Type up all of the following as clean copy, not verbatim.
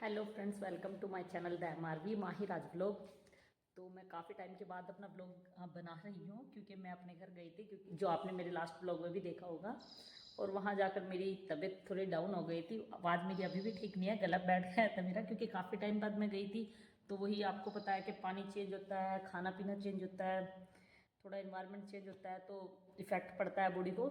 Hello friends, welcome to my channel the MRV Mahi Raj blog. तो मैं काफ़ी टाइम के बाद अपना ब्लॉग बना रही हूँ क्योंकि मैं अपने घर गई थी, क्योंकि जो आपने मेरे लास्ट ब्लॉग में भी देखा होगा। और वहाँ जाकर मेरी तबीयत थोड़ी डाउन हो गई थी। आवाज़ मेरी अभी भी ठीक नहीं है, गला बैठ गया था मेरा, क्योंकि काफ़ी टाइम बाद मैं गई थी। तो वही आपको पता है कि पानी चेंज होता है, खाना पीना चेंज होता है, थोड़ा इन्वायरमेंट चेंज होता है, तो इफ़ेक्ट पड़ता है बॉडी को।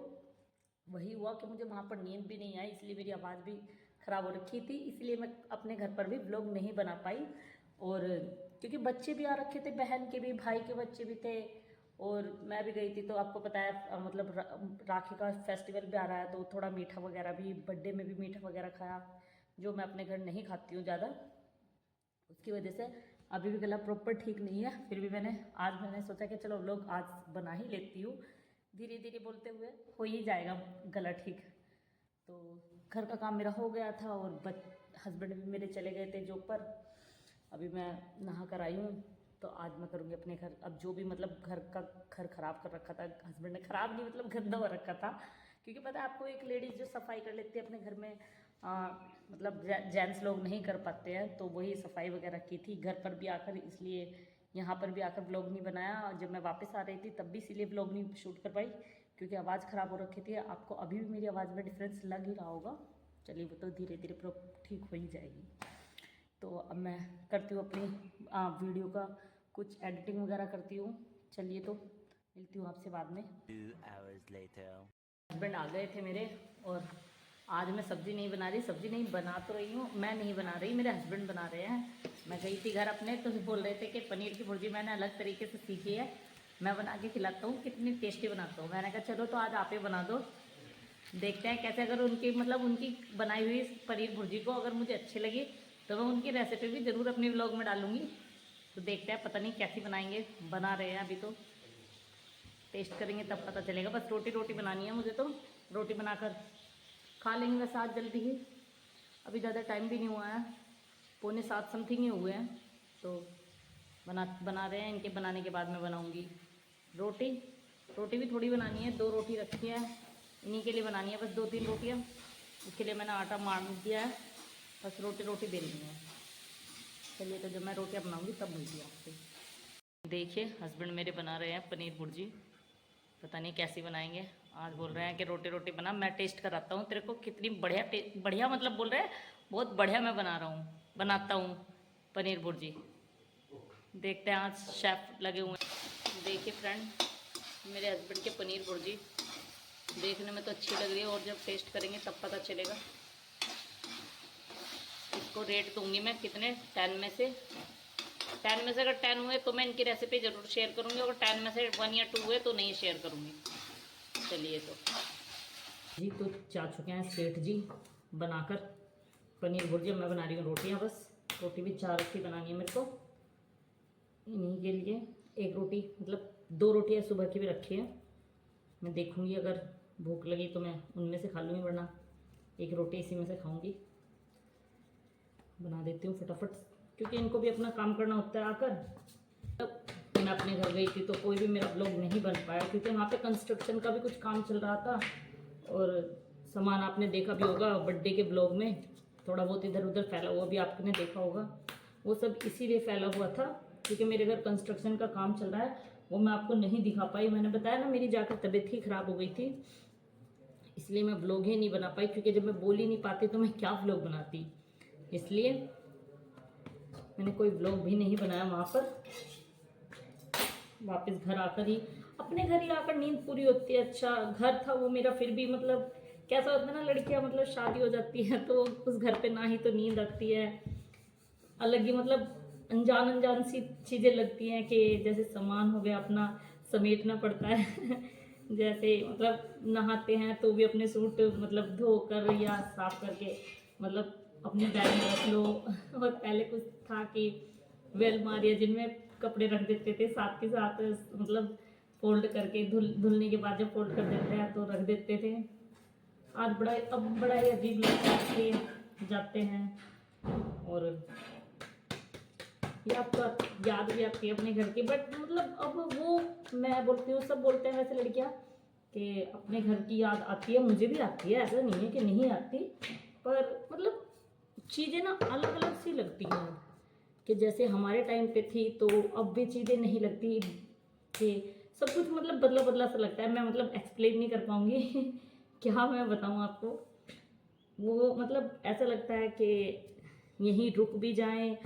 वही हुआ कि मुझे वहाँ पर नींद भी नहीं आई, इसलिए मेरी आवाज़ भी ख़राब हो रखी थी, इसलिए मैं अपने घर पर भी व्लॉग नहीं बना पाई। और क्योंकि बच्चे भी आ रखे थे, बहन के भी, भाई के बच्चे भी थे, और मैं भी गई थी। तो आपको पता है मतलब राखी का फेस्टिवल भी आ रहा है, तो थोड़ा मीठा वगैरह भी, बर्थडे में भी मीठा वगैरह खाया, जो मैं अपने घर नहीं खाती हूँ ज़्यादा। उसकी वजह से अभी भी गला प्रॉपर ठीक नहीं है। फिर भी मैंने सोचा कि चलो व्लॉग आज बना ही लेती हूँ, धीरे धीरे बोलते हुए हो ही जाएगा गला ठीक। तो घर का काम मेरा हो गया था, और हस्बैंड भी मेरे चले गए थे जॉब पर। अभी मैं नहा कर आई हूँ, तो आज मैं करूँगी अपने घर। अब जो भी मतलब घर ख़राब कर रखा था हस्बैंड ने, ख़राब नहीं मतलब गंदा हो रखा था, क्योंकि पता है आपको, एक लेडीज़ जो सफाई कर लेती है अपने घर में, मतलब जेंट्स लोग नहीं कर पाते हैं, तो वही सफाई वगैरह की थी घर पर भी आकर। इसलिए यहाँ पर भी आकर व्लॉग नहीं बनाया, और जब मैं वापस आ रही थी तब भी इसीलिए व्लॉग नहीं शूट कर पाई, क्योंकि आवाज़ ख़राब हो रखी थी। आपको अभी भी मेरी आवाज़ में डिफरेंस लग ही रहा होगा। चलिए, वो तो धीरे धीरे ठीक हो ही जाएगी। तो अब मैं करती हूँ अपनी वीडियो का कुछ एडिटिंग वगैरह करती हूँ। चलिए, तो मिलती हूँ आपसे बाद में। 2 hours later. हस्बैंड आ गए थे मेरे, और आज मैं सब्ज़ी नहीं बना रही। सब्ज़ी नहीं बना तो रही हूँ, मैं नहीं बना रही, मेरे हस्बैंड बना रहे हैं। मैं गई थी घर अपने, तो बोल रहे थे कि पनीर की भुर्जी मैंने अलग तरीके से सीखी है, मैं बना के खिलाता हूँ, कितनी टेस्टी बनाता हूँ। मैंने कहा चलो, तो आज आप ही बना दो, देखते हैं कैसे। अगर उनकी मतलब उनकी बनाई हुई पनीर भुर्जी को अगर मुझे अच्छी लगी, तो मैं उनकी रेसिपी भी ज़रूर अपनी व्लॉग में डालूंगी। तो देखते हैं, पता नहीं कैसी बनाएंगे, बना रहे हैं अभी, तो टेस्ट करेंगे तब पता चलेगा। बस रोटी रोटी बनानी है मुझे, तो रोटी बनाकर खा लेंगे वैसे आज जल्दी ही। अभी ज़्यादा टाइम भी नहीं हुआ है, 6:45 समथिंग ही हुए हैं। तो बना रहे हैं, इनके बनाने के बाद मैं बनाऊंगी रोटी। रोटी भी थोड़ी बनानी है, 2 रोटी रखी है, इन्हीं के लिए बनानी है, बस 2-3 रोटियाँ। इसके लिए मैंने आटा मार दिया है, बस रोटी रोटी बेलनी है। चलिए, तो जब मैं रोटियाँ बनाऊंगी तब मिलती हूँ आपसे। देखिए, हस्बैंड मेरे बना रहे हैं पनीर भुर्जी, पता नहीं कैसी बनाएंगे। आज बोल रहे हैं कि रोटी रोटी बना, मैं टेस्ट कराता हूँ तेरे को कितनी बढ़िया बढ़िया, मतलब बोल रहे हैं बहुत बढ़िया मैं बनाता हूँ पनीर भुर्जी। देखते हैं, आज शेफ लगे हुए हैं। देखिए फ्रेंड, मेरे हस्बैंड के पनीर भुर्जी देखने में तो अच्छी लग रही है, और जब टेस्ट करेंगे तब पता चलेगा। इसको रेट दूंगी मैं कितने, 10 में से। 10 में से अगर 10 हुए तो मैं इनकी रेसिपी ज़रूर शेयर करूँगी, अगर 10 में से 1 या 2 हुए तो नहीं शेयर करूँगी। चलिए, तो जी, तो जा चुके हैं सेठ जी बनाकर पनीर भुर्जी। मैं बना रही हूँ रोटियाँ, बस रोटी भी 4 की बनानी है मेरे को। इन्हीं के लिए एक रोटी, मतलब 2 रोटियाँ सुबह की भी रखी है। मैं देखूँगी, अगर भूख लगी तो मैं उनमें से खा लूँगी, वरना एक रोटी इसी में से खाऊँगी। बना देती हूँ फटाफट, क्योंकि इनको भी अपना काम करना होता है आकर। तब मैं अपने घर गई थी तो कोई भी मेरा ब्लॉग नहीं बन पाया, क्योंकि वहाँ पे कंस्ट्रक्शन का भी कुछ काम चल रहा था, और सामान आपने देखा भी होगा बर्थडे के ब्लॉग में, थोड़ा बहुत इधर उधर फैला हुआ भी आपने देखा होगा। वो सब इसीलिए फैला हुआ था, क्योंकि मेरे घर कंस्ट्रक्शन का काम चल रहा है, वो मैं आपको नहीं दिखा पाई। मैंने बताया ना, मेरी जाकर तबीयत ही ख़राब हो गई थी, इसलिए मैं व्लॉग ही नहीं बना पाई, क्योंकि जब मैं बोल ही नहीं पाती तो मैं क्या व्लॉग बनाती। इसलिए मैंने कोई व्लॉग भी नहीं बनाया वहाँ पर। वापस घर आकर ही, अपने घर ही आकर नींद पूरी होती है। अच्छा घर था वो मेरा, फिर भी मतलब कैसा होता है ना, लड़कियां मतलब शादी हो जाती है तो उस घर पे ना ही तो नींद आती है, अलग ही मतलब अनजान अनजान सी चीज़ें लगती हैं, कि जैसे सामान हो गया अपना समेटना पड़ता है जैसे मतलब नहाते हैं तो भी अपने सूट मतलब धोकर या साफ करके मतलब अपने बैग में रख लो और पहले कुछ था कि वेलमारियाँ जिनमें कपड़े रख देते थे साथ के साथ, मतलब फोल्ड करके धुलने के बाद जब फोल्ड कर देते हैं तो रख देते थे। आज अब बड़ा ही अजीब लगता है कि जाते हैं, और याद तो याद भी आती है अपने घर की, बट मतलब अब वो, मैं बोलती हूँ, सब बोलते हैं वैसे लड़कियाँ कि अपने घर की याद आती है, मुझे भी आती है, ऐसा नहीं है कि नहीं आती, पर मतलब चीज़ें ना अलग अलग सी लगती हैं, कि जैसे हमारे टाइम पे थी तो अब भी चीज़ें नहीं लगती, कि सब कुछ मतलब बदला बदला सा लगता है। मैं मतलब एक्सप्लेन नहीं कर पाऊँगी क्या मैं बताऊँ आपको। वो मतलब ऐसा लगता है कि यहीं रुक भी जाएं,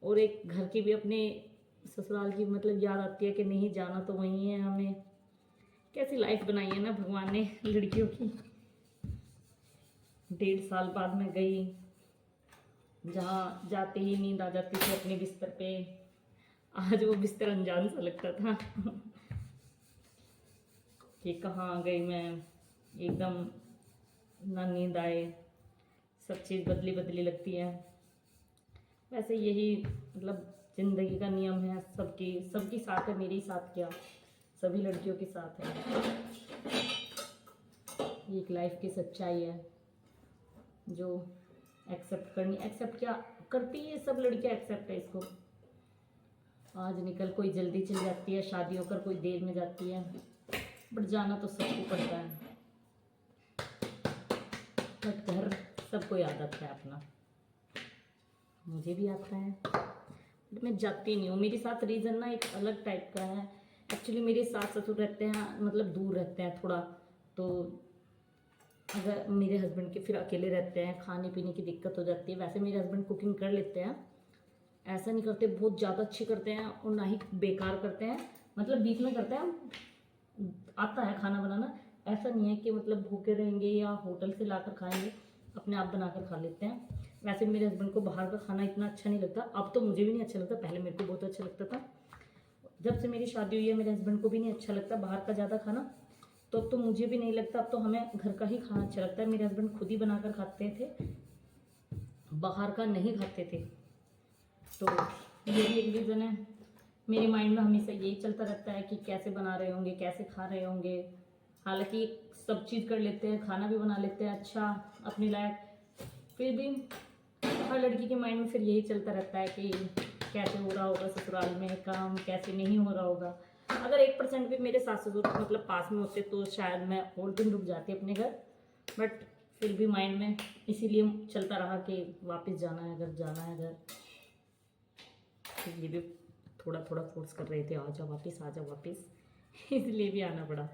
और एक घर की भी अपने ससुराल की मतलब याद आती है कि नहीं जाना तो वहीं है हमें। कैसी लाइफ बनाई है ना भगवान ने लड़कियों की। 1.5 साल बाद मैं गई, जहाँ जाते ही नींद आ जाती थी अपने बिस्तर पे। आज वो बिस्तर अनजान सा लगता था कि कहाँ आ गई मैं, एकदम ना नींद आए, सब चीज़ बदली बदली लगती है। वैसे यही मतलब ज़िंदगी का नियम है, सबकी सबकी साथ है, मेरे ही साथ क्या, सभी लड़कियों के साथ है। ये एक लाइफ की सच्चाई है जो एक्सेप्ट करनी, एक्सेप्ट क्या करती है सब लड़कियां, एक्सेप्ट है इसको। आज निकल कोई जल्दी चली जाती है, शादी होकर कोई देर में जाती है, बट जाना तो सबको पड़ता है। बट घर सबको आदत है अपना, मुझे भी आता है, बट मैं जाती नहीं हूँ। मेरे साथ रीज़न ना एक अलग टाइप का है। एक्चुअली मेरे सास ससुर रहते हैं मतलब दूर रहते हैं थोड़ा, तो अगर मेरे हस्बैंड के फिर अकेले रहते हैं, खाने पीने की दिक्कत हो जाती है। वैसे मेरे हस्बैंड कुकिंग कर लेते हैं, ऐसा नहीं करते बहुत ज़्यादा अच्छी करते हैं, और ना ही बेकार करते हैं, मतलब बीच में करते हैं, आता है खाना बनाना। ऐसा नहीं है कि मतलब भूखे रहेंगे या होटल से लाकर खाएंगे, अपने आप बनाकर खा लेते हैं। वैसे मेरे हस्बैंड को बाहर का खाना इतना अच्छा नहीं लगता, अब तो मुझे भी नहीं अच्छा लगता, पहले मेरे को बहुत अच्छा लगता था। जब से मेरी शादी हुई है मेरे हस्बैंड को भी नहीं अच्छा लगता बाहर का ज़्यादा खाना, तो अब तो मुझे भी नहीं लगता, अब तो हमें घर का ही खाना अच्छा लगता है। मेरे हस्बैंड खुद ही बनाकर खाते थे, बाहर का नहीं खाते थे, तो ये भी एक रीज़न है। मेरे माइंड में हमेशा यही चलता रहता है कि कैसे बना रहे होंगे, कैसे खा रहे होंगे। हालांकि सब चीज़ कर लेते हैं, खाना भी बना लेते हैं अच्छा अपने लायक, फिर भी हर लड़की के माइंड में फिर यही चलता रहता है कि कैसे हो रहा होगा ससुराल में काम, कैसे नहीं हो रहा होगा। अगर 1% भी मेरे सास ससुर मतलब पास में होते तो शायद मैं और दिन रुक जाती अपने घर, बट फिर भी माइंड में इसीलिए चलता रहा कि वापस जाना है घर, जाना है घर। ये भी थोड़ा थोड़ा फोर्स कर रहे थे, आ जाओ वापस, आ जाओ वापस इसलिए भी आना पड़ा।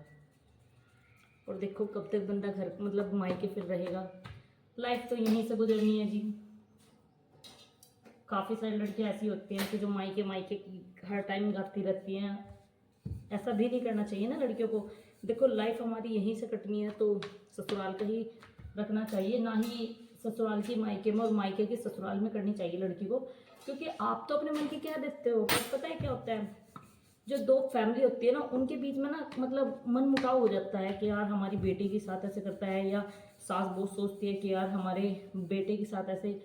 और देखो कब तक बंदा घर मतलब मायके फिर रहेगा, लाइफ तो यहीं से गुजरनी है जी। काफ़ी सारी लड़कियां ऐसी होती हैं कि जो मायके मायके की हर टाइम गाती रहती हैं। ऐसा भी नहीं करना चाहिए ना लड़कियों को। देखो लाइफ हमारी यहीं से कटनी है, तो ससुराल का ही रखना चाहिए, ना ही ससुराल की मायके में और मायके की ससुराल में करनी चाहिए लड़की को। क्योंकि आप तो अपने मन की कह देते हो, बट पता है क्या होता है, जो दो फैमिली होती है ना उनके बीच में ना मतलब मन मुटाव हो जाता है कि यार हमारी बेटी के साथ ऐसे करता है, या सास बहुत सोचती है कि यार हमारे बेटे के साथ ऐसे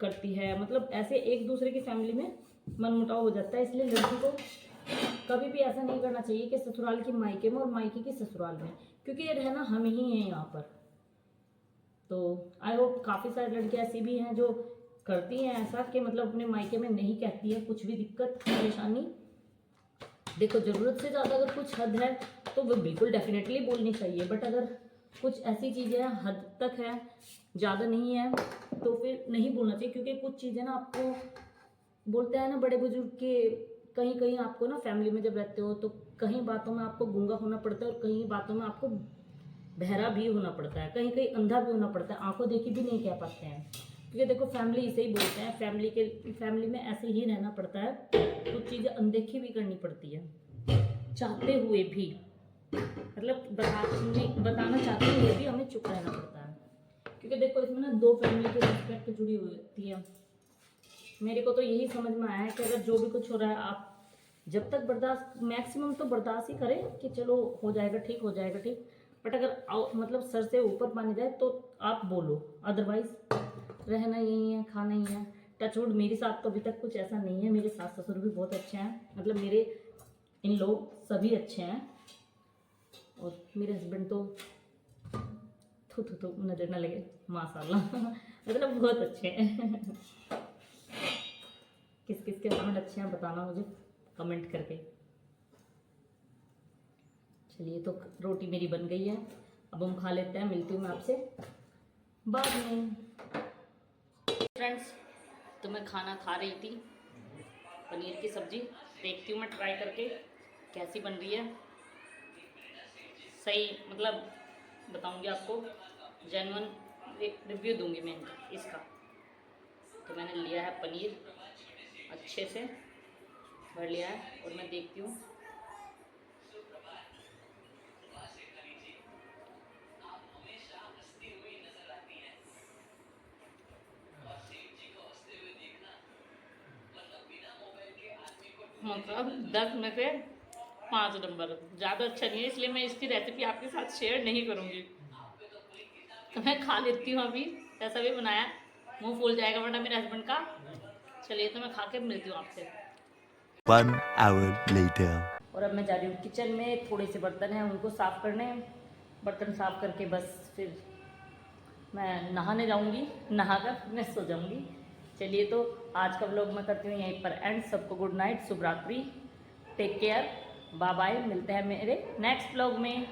करती है, मतलब ऐसे एक दूसरे की फैमिली में मन मुटाव हो जाता है। इसलिए लड़की को कभी भी ऐसा नहीं करना चाहिए कि ससुराल की मायके में और मायके की ससुराल में, क्योंकि ये रहना हम ही हैं यहाँ पर। तो आई होप काफ़ी सारी लड़कियाँ ऐसी भी हैं जो करती हैं ऐसा कि मतलब अपने मायके में नहीं कहती है कुछ भी दिक्कत परेशानी। देखो ज़रूरत से ज़्यादा अगर कुछ हद है तो वो बिल्कुल डेफिनेटली बोलनी चाहिए, बट अगर कुछ ऐसी चीज़ें हद तक है, ज़्यादा नहीं है, तो फिर नहीं बोलना चाहिए। क्योंकि कुछ चीज़ें ना आपको बोलते हैं ना बड़े बुजुर्ग के, कहीं कहीं आपको ना फैमिली में जब रहते हो तो कहीं बातों में आपको गूंगा होना पड़ता है, और कहीं बातों में आपको बहरा भी होना पड़ता है, कहीं कहीं अंधा भी होना पड़ता है, आंखों देखी भी नहीं कह पाते हैं। क्योंकि देखो फैमिली इसे ही बोलते हैं, फैमिली में ऐसे ही रहना पड़ता है, कुछ चीज़ें अनदेखी भी करनी पड़ती है चाहते हुए भी, मतलब बताना चाहते हुए भी हमें चुप रहना पड़ता है। क्योंकि देखो इसमें ना दो फैमिली की रिस्पेक्ट जुड़ी हुई होती है। मेरे को तो यही समझ में आया है कि अगर जो भी कुछ हो रहा है आप जब तक बर्दाश्त, मैक्सिमम तो बर्दाश्त ही करें कि चलो हो जाएगा ठीक, हो जाएगा ठीक, बट अगर मतलब सर से ऊपर पानी जाए तो आप बोलो, अदरवाइज रहना यही है, खाना ही है। टचवुड मेरे साथ तो अभी तक कुछ ऐसा नहीं है, मेरे सास ससुर भी बहुत अच्छे हैं, मतलब मेरे इन लोग सभी अच्छे हैं, और मेरे हस्बैंड तो थू नजर ना लगे माशाल्लाह मतलब बहुत अच्छे हैं किस किस के हस्बैंड अच्छे हैं बताना मुझे कमेंट करके। चलिए तो रोटी मेरी बन गई है, अब हम खा लेते हैं, मिलती हूँ मैं आपसे बाद में। फ्रेंड्स, तो मैं खाना खा रही थी, पनीर की सब्ज़ी। देखती हूँ मैं ट्राई करके कैसी बन रही है। सही मतलब बताऊँगी आपको, जेन्युइन रिव्यू दूँगी मैं इसका। तो मैंने लिया है पनीर, अच्छे से भर लिया है और मैं देखती हूँ। मतलब 10 में से 5 नंबर, ज़्यादा अच्छा नहीं है, इसलिए मैं इसकी रेसिपी आपके साथ शेयर नहीं करूँगी। तो मैं खा लेती हूँ अभी, ऐसा भी बनाया, मुंह फूल जाएगा वरना मेरे हस्बैंड का। चलिए तो मैं खा के मिलती हूँ आपसे। 1 hour later. और अब मैं जा रही हूँ किचन में, थोड़े से बर्तन हैं उनको साफ़ करने हैं। बर्तन साफ़ करके बस फिर मैं नहाने जाऊँगी, नहाकर मैं सो जाऊँगी। चलिए तो आज का व्लॉग मैं करती हूँ यहीं पर एंड। सबको गुड नाइट, शुभ रात्रि, टेक केयर, बाय बाय। मिलते हैं मेरे नेक्स्ट व्लॉग में।